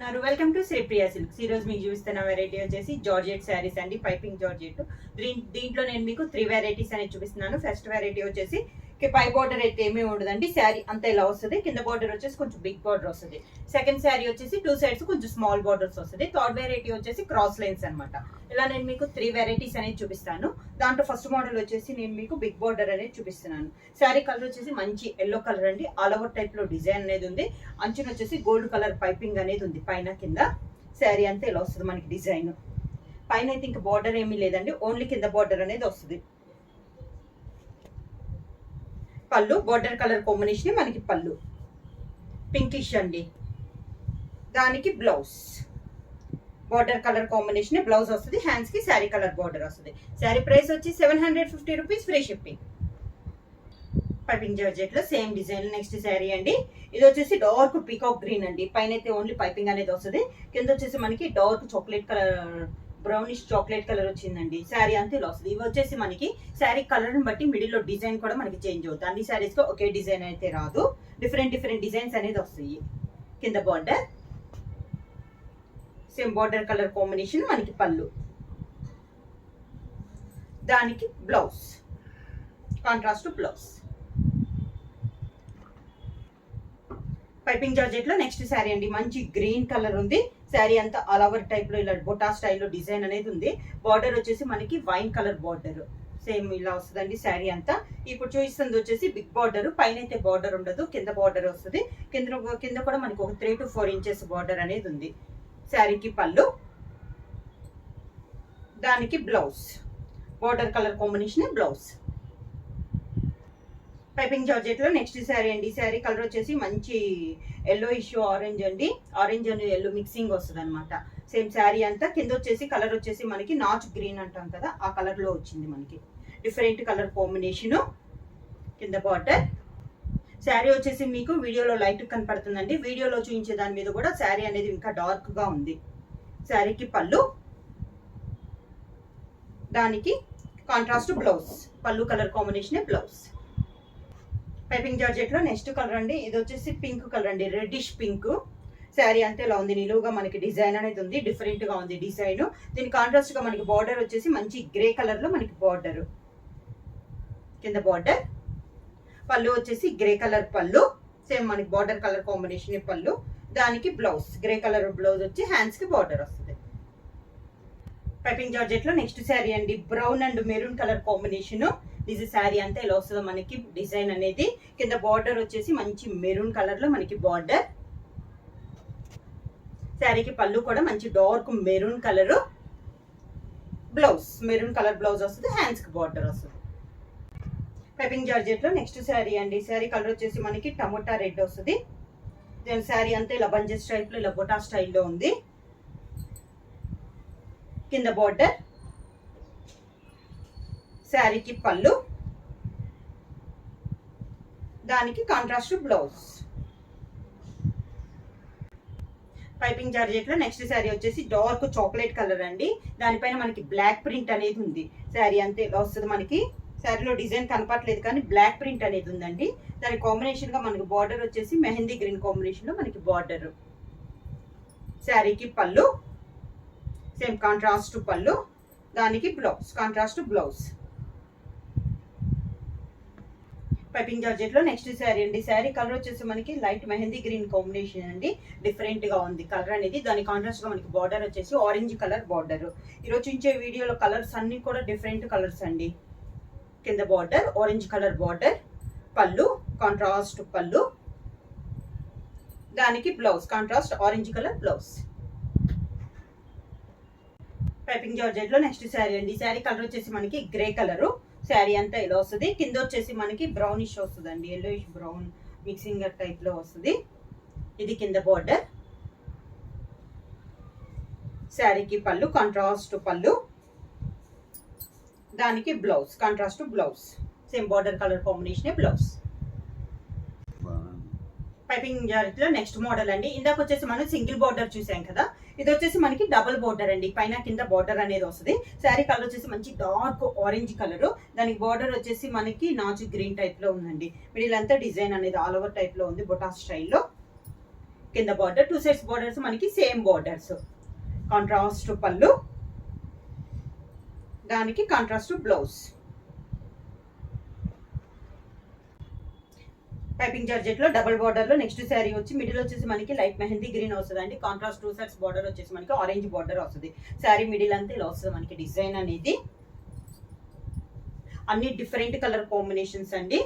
చూస్తున్నారు. Welcome to Sripriya silks. ఈ రోజు మీకు చూపిస్తున్న వెరైటీ వచ్చేసి జార్జెట్ శారీస్ అండి, పైపింగ్ జార్జెట్. దీంట్లో నేను మీకు 3 వెరైటీస్ అనేది చూపిస్తున్నాను. ఫస్ట్ వెరైటీ వచ్చేసి పై బార్డర్ అయితే ఏమీ ఉండదండి, శారీ అంతా ఇలా వస్తుంది. కింద బార్డర్ వచ్చేసి కొంచెం బిగ్ బార్డర్ వస్తుంది. సెకండ్ శారీ వచ్చేసి 2 సైడ్స్ కొంచెం స్మాల్ బార్డర్స్ వస్తుంది. థర్డ్ వెరైటీ వచ్చేసి క్రాస్ లైన్స్ అనమాట. ఇలా నేను మీకు 3 వెరైటీస్ అనేది చూపిస్తాను. దాంట్లో ఫస్ట్ మోడల్ వచ్చేసి నేను మీకు బిగ్ బార్డర్ అనేది చూపిస్తున్నాను. శారీ కలర్ వచ్చేసి మంచి ఎల్లో కలర్ అండి, ఆల్ ఓవర్ టైప్ లో డిజైన్ అనేది ఉంది. అంచున వచ్చేసి గోల్డ్ కలర్ పైపింగ్ అనేది ఉంది పైన కింద. శారీ అంతా ఇలా వస్తుంది మనకి డిజైన్. పైన అయితే ఇంకా బార్డర్ ఏమీ లేదండి, ఓన్లీ కింద బార్డర్ అనేది వస్తుంది. పళ్ళు బార్డర్ కలర్ కాంబినేషన్ మనకి పళ్ళు పింకిష్ అండి. దానికి blouse border colour combination blouse వస్తుంది. హ్యాండ్స్ కి శారీ కలర్ బార్డర్ వస్తుంది. శారీ ప్రైస్ వచ్చి 750 rupees, free shipping. Piping georgette లో సేమ్ డిజైన్. నెక్స్ట్ శారీ అండి, ఇది వచ్చేసి డార్క్ పీకాక్ గ్రీన్ అండి. పైన అయితే ఓన్లీ పైపింగ్ అనేది వస్తుంది. కింద వచ్చేసి మనకి dark chocolate colour, brownish chocolate colour వచ్చిందండి. శారీ అంతా ఇలా వస్తుంది. ఇవి వచ్చేసి మనకి శారీ కలర్ ని బట్టి మిడిల్ లో డిజైన్ కూడా మనకి చేంజ్ అవుతుంది. అన్ని శారీస్ కి ఒకే డిజైన్ అయితే రాదు, డిఫరెంట్ డిజైన్స్ అనేది వస్తాయి. కింద border same border colour combination మనకి పళ్ళు, దానికి blouse contrast blouse. Piping georgette లో నెక్స్ట్ శారీ అండి, మంచి గ్రీన్ కలర్ ఉంది. శారీ అంతా ఆల్ ఓవర్ టైప్ లో ఇలా బొటా స్టైల్లో డిజైన్ అనేది ఉంది. బార్డర్ వచ్చేసి మనకి వైన్ కలర్ బార్డర్ సేమ్ ఇలా వస్తుందండి శారీ అంతా. ఇప్పుడు చూపిస్తుంది వచ్చేసి బిగ్ బార్డర్. పైన అయితే బార్డర్ ఉండదు, కింద బార్డర్ వస్తుంది. కింద కూడా మనకి ఒక 3 to 4 ఇంచెస్ బార్డర్ అనేది ఉంది. శారీకి పళ్ళు, దానికి blouse border colour combination blouse. Piping georgette లో నెక్స్ట్ శారీ అండి. శారీ కలర్ వచ్చేసి మంచి ఎల్లో ఇష్యూ ఆరెంజ్ అండి, ఆరెంజ్ అండ్ ఎల్లో మిక్సింగ్ వస్తుంది అనమాట. సేమ్ శారీ అంతా కింద వచ్చేసి కలర్ వచ్చేసి మనకి నాచ్ గ్రీన్ అంటాం కదా, ఆ కలర్ లో వచ్చింది మనకి. Different colour combination. కింద బార్డర్. శారీ వచ్చేసి మీకు వీడియోలో లైట్ కనపడుతుందండి, వీడియోలో చూపించే దాని మీద కూడా శారీ అనేది ఇంకా డార్క్ గా ఉంది. శారీకి పళ్ళు, దానికి కాంట్రాస్ట్ బ్లౌజ్, పళ్ళు colour combination blouse. Piping georgette లో నెక్స్ట్ కలర్ అండి, ఇది వచ్చేసి పింక్ కలర్ అండి, రెడ్డిష్ పింక్. శారీ అంతే ఇలా ఉంది, నిలువుగా మనకి డిజైన్ అనేది ఉంది, డిఫరెంట్ గా ఉంది డిజైన్. దీని కాంట్రాస్ట్ గా మనకి బార్డర్ వచ్చేసి మంచి గ్రే కలర్ లో మనకి బార్డర్. కింద బార్డర్. పళ్ళు వచ్చేసి గ్రే కలర్ పళ్ళు, సేమ్ మనకి బార్డర్ కలర్ కాంబినేషన్ పళ్ళు. దానికి బ్లౌజ్ గ్రే కలర్ బ్లౌజ్ వచ్చి హ్యాండ్స్ కి బార్డర్ వస్తుంది. పైపింగ్ జార్జెట్ లో నెక్స్ట్ శారీ అండి, brown and maroon colour combination. ఇది శారీ అంతా ఇలా వస్తుంది మనకి డిజైన్ అనేది. కింద బార్డర్ వచ్చేసి మంచి మెరూన్ కలర్ లో మనకి బార్డర్. శారీకి పళ్ళు కూడా మంచి dark maroon colour. Blouse maroon colour blouse వస్తుంది, హ్యాండ్స్ కి బార్డర్ వస్తుంది. పైపింగ్ జార్జెట్ లో నెక్స్ట్ శారీ అండి, శారీ కలర్ వచ్చేసి మనకి టమోటా రెడ్ వస్తుంది. దీని శారీ అంతా ఇలా బంజెస్ టైప్ లో ఇలా బొటా స్టైల్లో ఉంది. కింద బార్డర్. శారీకి పళ్ళు, దానికి కాంట్రాస్ట్ బ్లౌజ్. పైపింగ్ జార్జెట్ లో నెక్స్ట్ శారీ వచ్చేసి డార్క్ చాక్లెట్ కలర్ అండి, దానిపైన మనకి బ్లాక్ ప్రింట్ అనేది ఉంది. శారీ అంతే ఇలా వస్తుంది మనకి. శారీలో డిజైన్ కనపట్లేదు కానీ బ్లాక్ ప్రింట్ అనేది ఉందండి. దాని కాంబినేషన్ గా మనకి బార్డర్ వచ్చేసి మెహందీ గ్రీన్ కాంబినేషన్ లో మనకి బార్డర్. శారీకి పళ్ళు, సేమ్ కాంట్రాస్ట్ పళ్ళు, దానికి blouse contrast blouse. Piping georgette లో నెక్స్ట్ శారీ అండి, శారీ కలర్ వచ్చేసి మనకి లైట్ మెహందీ గ్రీన్ కాంబినేషన్ అండి, డిఫరెంట్ గా ఉంది కలర్ అనేది. దాని కాంట్రాస్ట్ గా మనకి బార్డర్ వచ్చేసి ఆరెంజ్ కలర్ బార్డర్. ఈరోజు చూపించే వీడియోలో కలర్స్ అన్ని కూడా డిఫరెంట్ కలర్స్ అండి. కింద బార్డర్ ఆరెంజ్ కలర్ బార్డర్, పళ్ళు కాంట్రాస్ట్ పళ్ళు, దానికి blouse contrast orange colour blouse. Piping georgette లో నెక్స్ట్ శారీ అండి, శారీ కలర్ వచ్చేసి మనకి గ్రే కలర్. శారీ అంతా ఇలా వస్తుంది. కింద వచ్చేసి మనకి బ్రౌనిష్ వస్తుంది అండి, ఎల్లోయిష్ బ్రౌన్ మిక్సింగ్ టైప్ లో వస్తుంది. ఇది కింద బార్డర్. శారీకి పళ్ళు కాంట్రాస్ట్ పళ్ళు, దానికి blouse contrast blouse, same border colour combination blouse. Piping georgette లో నెక్స్ట్ మోడల్ అండి, ఇందాక వచ్చేసి మనం సింగిల్ బార్డర్ చూసాం కదా, ఇది వచ్చేసి మనకి డబుల్ బార్డర్ అండి, పైన కింద బార్డర్ అనేది వస్తుంది. శారీ కలర్ వచ్చేసి మంచి డార్క్ ఆరెంజ్ కలర్, దానికి బార్డర్ వచ్చేసి మనకి నాచు గ్రీన్ టైప్ లో ఉందండి. మిడిల్ అంతా డిజైన్ అనేది ఆల్ ఓవర్ టైప్ లో ఉంది, బొటా స్టైల్లో. కింద బార్డర్ 2 సైడ్స్ బార్డర్స్ మనకి సేమ్ బార్డర్స్. కాంట్రాస్ట్ పళ్ళు, దానికి కాంట్రాస్ట్ బ్లౌజ్. పైపింగ్ జార్జెట్ లో డబుల్ బార్డర్ లో నెక్స్ట్ శారీ వచ్చి మిడిల్ వచ్చేసి మనకి లైట్ మెహందీ గ్రీన్ వస్తుంది అండి. కాంట్రాస్ట్ 2 సైడ్స్ బార్డర్ వచ్చేసి మనకి ఆరెంజ్ బార్డర్ వస్తుంది. శారీ మిడిల్ అంతా ఇలా వస్తుంది మనకి డిజైన్ అనేది. అన్ని డిఫరెంట్ కలర్ కాంబినేషన్స్ అండి.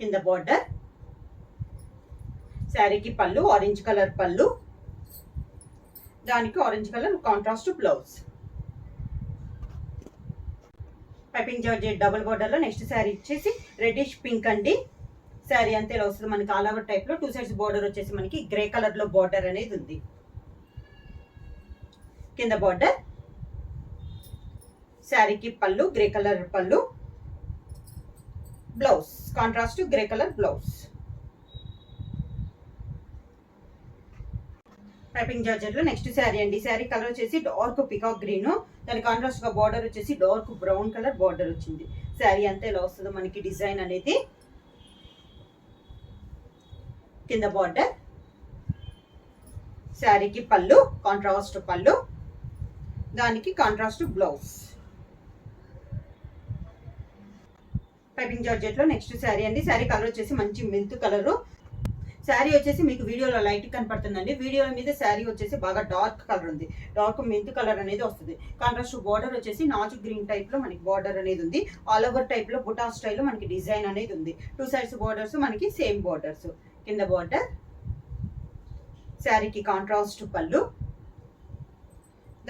కింద బార్డర్, శారీకి పళ్ళు ఆరెంజ్ కలర్ పళ్ళు, దానికి orange colour contrast blouse. Piping georgette double border లో నెక్స్ట్ శారీ వచ్చేసి రెడ్డిష్ పింక్ అండి. శారీ అంతే ఇలా వస్తుంది మనకి ఆల్ ఓవర్ టైప్ లో 2 సైడ్స్ బార్డర్ వచ్చేసి మనకి గ్రే కలర్ లో బార్డర్ అనేది ఉంది. కింద బార్డర్, శారీకి పళ్ళు గ్రే కలర్ పళ్ళు, blouse contrast grey colour blouse. Piping georgette లో నెక్స్ట్ శారీ అండి. శారీ కలర్ వచ్చేసి డార్క్ పికాక్ గ్రీన్, దాని కాంట్రాస్ట్ గా బార్డర్ వచ్చేసి డార్క్ బ్రౌన్ కలర్ బార్డర్ వచ్చింది. శారీ అంతా ఇలా వస్తుంది మనకి డిజైన్ అనేది. కింద బార్డర్, శారీకి పళ్ళు కాంట్రాస్ట్ పళ్ళు, దానికి కాంట్రాస్ట్ బ్లౌజ్. పైపింగ్ జార్జెట్ లో నెక్స్ట్ శారీ అండి. శారీ కలర్ వచ్చేసి మంచి మెంతు కలర్. శారీ వచ్చేసి మీకు వీడియోలో లైట్ కనపడుతుందండి. వీడియో మీద శారీ వచ్చేసి బాగా డార్క్ కలర్ ఉంది. డార్క్ మెంతు కలర్ అనేది వస్తుంది. కాంట్రాస్ట్ బార్డర్ వచ్చేసి నాచు గ్రీన్ టైప్ లో మనకి బార్డర్ అనేది ఉంది. ఆల్ ఓవర్ టైప్ లో బుటా స్టైల్ లో మనకి డిజైన్ అనేది ఉంది. 2 సైడ్స్ బార్డర్స్ మనకి సేమ్ బార్డర్స్. కింద బార్డర్, శారీకి కాంట్రాస్ట్ పళ్ళు,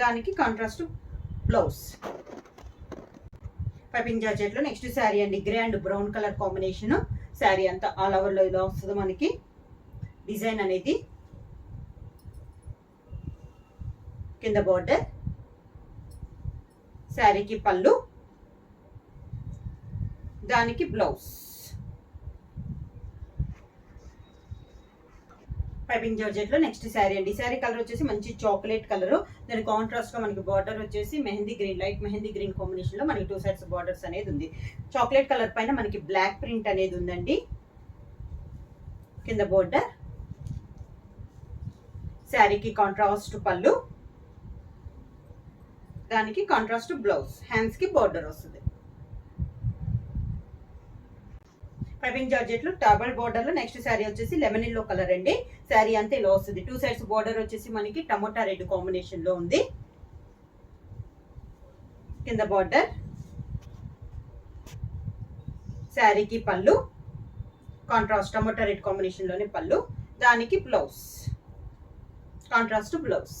దానికి కాంట్రాస్ట్ బ్లౌజ్. పైపింగ్ జార్జెట్ లో నెక్స్ట్ శారీ అండి. Grey and brown colour combination. Sari అంతా ఆల్ ఓవర్ లో ఇలా వస్తుంది మనకి డిజైన్ అనేది. కింద బార్డర్, శారీకి పళ్ళు, దానికి బ్లౌజ్. పైపింగ్ జార్జెట్ లో నెక్స్ట్ శారీ అండి. శారీ కలర్ వచ్చేసి మంచి చాక్లెట్ కలర్, దాని కాంట్రాస్ట్ గా మనకి బార్డర్ వచ్చేసి mehndi green, light mehndi green combination లో మనకి 2 సైడ్స్ బార్డర్స్ అనేది ఉంది. చాక్లెట్ కలర్ పైన మనకి బ్లాక్ ప్రింట్ అనేది ఉందండి. కింద బార్డర్, శారీకి కాంట్రాస్ట్ పళ్ళు, దానికి కాంట్రాస్ట్ బ్లౌజ్. హ్యాండ్స్ కి బార్డర్ వస్తుంది. పైపింగ్ జార్జెట్ లో డబల్ బార్డర్ లో నెక్స్ట్ శారీ వచ్చేసి లెమన్ ఎల్లో కలర్ అండి. శారీ అంతా ఇలా వస్తుంది. 2 సైడ్స్ బార్డర్ వచ్చేసి మనకి టమోటా రెడ్ కాంబినేషన్ లో ఉంది. కింద బార్డర్, శారీకి పళ్ళు కాంట్రాస్ట్ టమోటా రెడ్ కాంబినేషన్ లోనే పళ్ళు, దానికి blouse contrast blouse.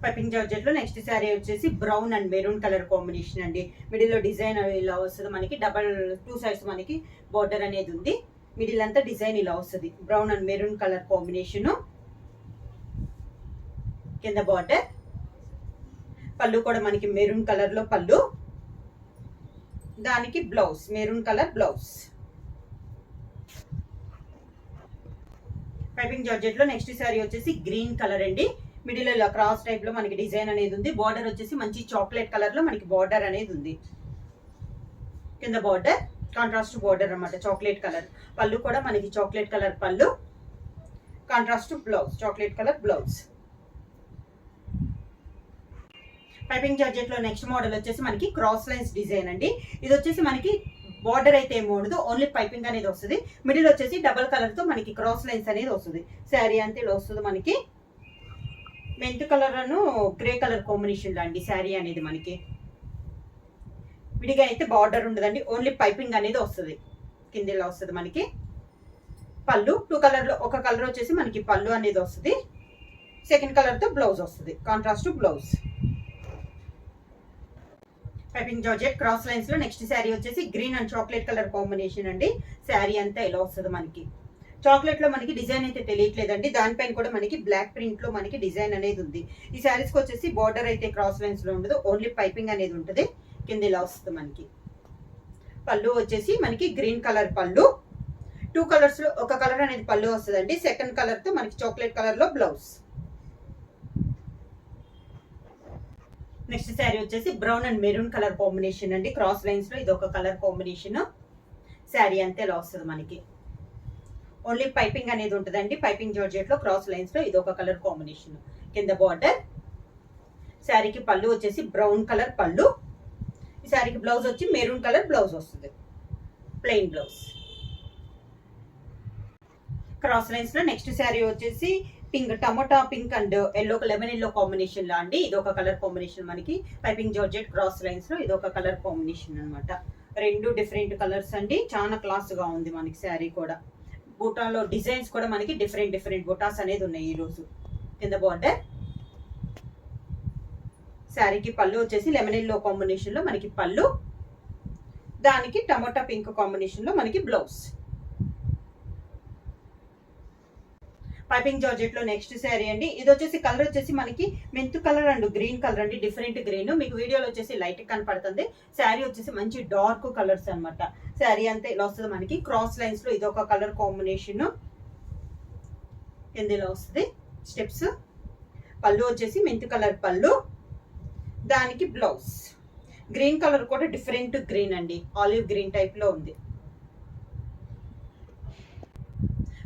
Piping georgette లో నెక్స్ట్ శారీ వచ్చేసి brown and maroon colour combination అండి. మిడిల్ లో డిజైన్ ఇలా వస్తుంది మనకి. 2 సైడ్స్ మనకి బార్డర్ అనేది ఉంది. మిడిల్ అంతా డిజైన్ ఇలా వస్తుంది. Brown and maroon colour combination. కింద బార్డర్, పళ్ళు కూడా మనకి మెరూన్ కలర్ లో పళ్ళు, దానికి blouse maroon colour blouse. Piping georgette లో నెక్స్ట్ శారీ వచ్చేసి గ్రీన్ కలర్ అండి. మిడిల్ ఇలా క్రాస్ టైప్ లో మనకి డిజైన్ అనేది ఉంది. బార్డర్ వచ్చేసి మంచి చాక్లెట్ కలర్ లో మనకి బార్డర్ అనేది ఉంది. కింద బార్డర్ కాంట్రాస్ట్ బార్డర్ అన్నమాట, చాక్లెట్ కలర్. పళ్ళు కూడా మనకి చాక్లెట్ కలర్ పళ్ళు, contrast blouse chocolate colour blouse. Piping georgette లో నెక్స్ట్ మోడల్ వచ్చేసి మనకి క్రాస్ లైన్స్ డిజైన్ అండి. ఇది వచ్చేసి మనకి బార్డర్ అయితే ఏమో ఉండదు, ఓన్లీ పైపింగ్ అనేది వస్తుంది. మిడిల్ వచ్చేసి డబల్ కలర్ తో మనకి క్రాస్ లైన్స్ అనేది వస్తుంది. శారీ అంతే ఇలా వస్తుంది మనకి. మెంత్ కలర్ అను గ్రే కలర్ కాంబినేషన్ లో అండి శారీ అనేది మనకి. విడిగా అయితే బార్డర్ ఉండదండి, ఓన్లీ పైపింగ్ అనేది వస్తుంది. కింద ఇలా వస్తుంది మనకి. పళ్ళు 2 కలర్ లో ఒక కలర్ వచ్చేసి మనకి పళ్ళు అనేది వస్తుంది. సెకండ్ కలర్ తో బ్లౌజ్ వస్తుంది, contrast blouse. Piping georgette cross lines లో నెక్స్ట్ శారీ వచ్చేసి green and chocolate colour combination అండి. శారీ అంతా ఇలా వస్తుంది మనకి. చాక్లెట్ లో మనకి డిజైన్ అయితే తెలియట్లేదండి. దానిపైన కూడా మనకి బ్లాక్ ప్రింట్ లో మనకి డిజైన్ అనేది ఉంది. ఈ శారీస్ కి వచ్చేసి బార్డర్ అయితే క్రాస్ లైన్స్ లో ఉండదు, ఓన్లీ పైపింగ్ అనేది ఉంటుంది. కింద ఇలా వస్తుంది మనకి. పళ్ళు వచ్చేసి మనకి గ్రీన్ కలర్ పళ్ళు. 2 కలర్స్ లో ఒక కలర్ అనేది పళ్ళు వస్తుందండి. సెకండ్ కలర్ తో మనకి చాక్లెట్ కలర్ లో బ్లౌజ్. నెక్స్ట్ శారీ వచ్చేసి brown and maroon colour combination అండి. క్రాస్ లైన్స్ లో ఇది ఒక కలర్ కాంబినేషన్. శారీ అంతే ఇలా వస్తుంది మనకి. ఓన్లీ పైపింగ్ అనేది ఉంటుందండి. పైపింగ్ జార్జెట్ లో క్రాస్ లైన్స్ లో ఇది ఒక కలర్ కాంబినేషన్. కింద బార్డర్. శారీకి పళ్ళు వచ్చేసి బ్రౌన్ కలర్ పళ్ళు. ఈ శారీకి బ్లౌజ్ వచ్చి మెరూన్ కలర్ బ్లౌజ్ వస్తుంది, ప్లెయిన్ బ్లౌజ్. క్రాస్ లైన్స్ లో నెక్స్ట్ శారీ వచ్చేసి pink, tomato pink and yellow, lemon yellow combination లా అండి. ఇది ఒక కలర్ కాంబినేషన్ మనకి. పైపింగ్ జార్జెట్ క్రాస్ లైన్స్ లో ఇది ఒక కలర్ కాంబినేషన్ అనమాట. రెండు డిఫరెంట్ కలర్స్ అండి. చాలా క్లాస్ గా ఉంది మనకి శారీ కూడా. బూటాలో డిజైన్స్ కూడా మనకి డిఫరెంట్ డిఫరెంట్ బూటాస్ అనేది ఉన్నాయి ఈ రోజు. కింద బార్డర్. శారీకి పళ్ళు వచ్చేసి లెమన్ ఎల్లో కాంబినేషన్ లో మనకి పళ్ళు, దానికి టమోటా పింక్ కాంబినేషన్ లో మనకి బ్లౌజ్. పైపింగ్ జార్జెట్ లో నెక్స్ట్ శారీ అండి. ఇది వచ్చేసి కలర్ వచ్చేసి మనకి మెంతు కలర్ అండ్ గ్రీన్ కలర్ అండి. Different green. మీకు వీడియోలో వచ్చేసి లైట్ కనపడుతుంది. శారీ వచ్చేసి మంచి డార్క్ కలర్స్ అనమాట. శారీ అంతా ఇలా వస్తుంది మనకి. క్రాస్ లైన్స్ లో ఇది ఒక కలర్ కాంబినేషన్. కింద ఇలా వస్తుంది స్టెప్స్. పళ్ళు వచ్చేసి మెంతు కలర్ పళ్ళు, దానికి బ్లౌజ్. గ్రీన్ కలర్ కూడా డిఫరెంట్ గ్రీన్ అండి. ఆలివ్ గ్రీన్ టైప్ లో ఉంది.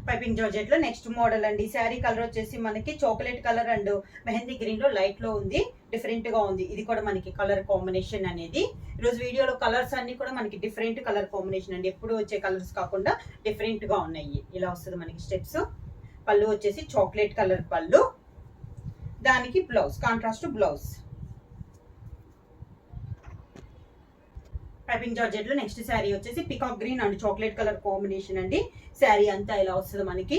పైపింగ్ జార్జెట్ లో నెక్స్ట్ మోడల్ అండి. శారీ కలర్ వచ్చేసి మనకి chocolate colour and mehndi green లో లైట్ లో ఉంది. డిఫరెంట్ గా ఉంది. ఇది కూడా మనకి కలర్ కాంబినేషన్ అనేది. ఈరోజు వీడియోలో కలర్స్ అన్ని కూడా మనకి డిఫరెంట్ కలర్ కాంబినేషన్ అండి. ఎప్పుడు వచ్చే కలర్స్ కాకుండా డిఫరెంట్ గా ఉన్నాయి. ఇలా వస్తుంది మనకి స్టెప్స్. పళ్ళు వచ్చేసి చాక్లెట్ కలర్ పళ్ళు, దానికి blouse, contrast blouse. Piping georgette లో నెక్స్ట్ శారీ వచ్చేసి peacock green and chocolate colour combination అండి. శారీ అంతా ఇలా వస్తుంది మనకి.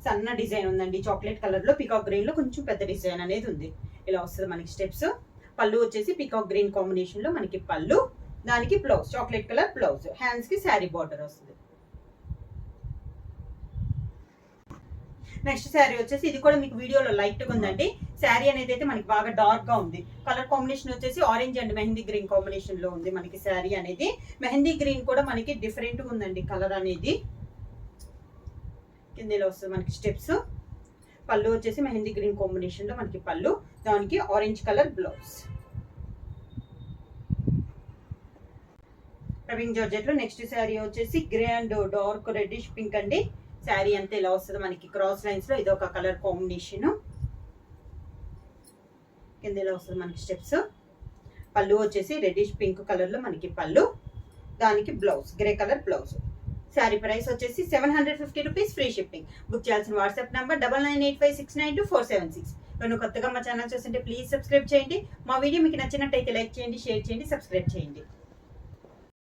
సన్న డిజైన్ ఉందండి. చాక్లెట్ కలర్ లో పికాక్ గ్రీన్ లో కొంచెం పెద్ద డిజైన్ అనేది ఉంది. ఇలా వస్తుంది మనకి స్టెప్స్. పళ్ళు వచ్చేసి పికాక్ గ్రీన్ కాంబినేషన్ లో మనకి పళ్ళు, దానికి blouse, chocolate colour blouse. Hands కి శారీ బార్డర్ వస్తుంది. నెక్స్ట్ శారీ వచ్చేసి ఇది కూడా మీకు వీడియోలో లైట్ గా ఉందండి. శారీ అనేది అయితే మనకి బాగా డార్క్ గా ఉంది. కలర్ కాంబినేషన్ వచ్చేసి orange and mehndi green combination లో ఉంది మనకి శారీ అనేది. మెహందీ గ్రీన్ కూడా మనకి డిఫరెంట్ గా ఉందండి కలర్ అనేది. కింద ఇలా వస్తుంది మనకి స్టెప్స్. పళ్ళు వచ్చేసి మెహందీ గ్రీన్ కాంబినేషన్ లో మనకి పళ్ళు, దానికి orange colour blouse. Piping georgette లో నెక్స్ట్ శారీ వచ్చేసి grey and dark reddish pink అండి. శారీ అంతా ఇలా వస్తుంది మనకి. క్రాస్ లైన్స్ లో ఇది ఒక కలర్ కాంబినేషన్. కింద ఇలా వస్తుంది మనకి స్టెప్స్. పళ్ళు వచ్చేసి రెడ్డిష్ పింక్ కలర్ లో మనకి పళ్ళు, దానికి blouse, grey colour blouse. Sari price వచ్చేసి 750 రూపీస్, ఫ్రీ షిప్పింగ్. బుక్ చేయాల్సిన వాట్సాప్ నంబర్ 9985692476. నేను కొత్తగా మా ఛానల్ చూస్తుంటే ప్లీజ్ సబ్స్క్రైబ్ చేయండి. మా వీడియో మీకు నచ్చినట్టయితే లైక్ చేయండి, షేర్ చేయండి, సబ్స్క్రైబ్ చేయండి.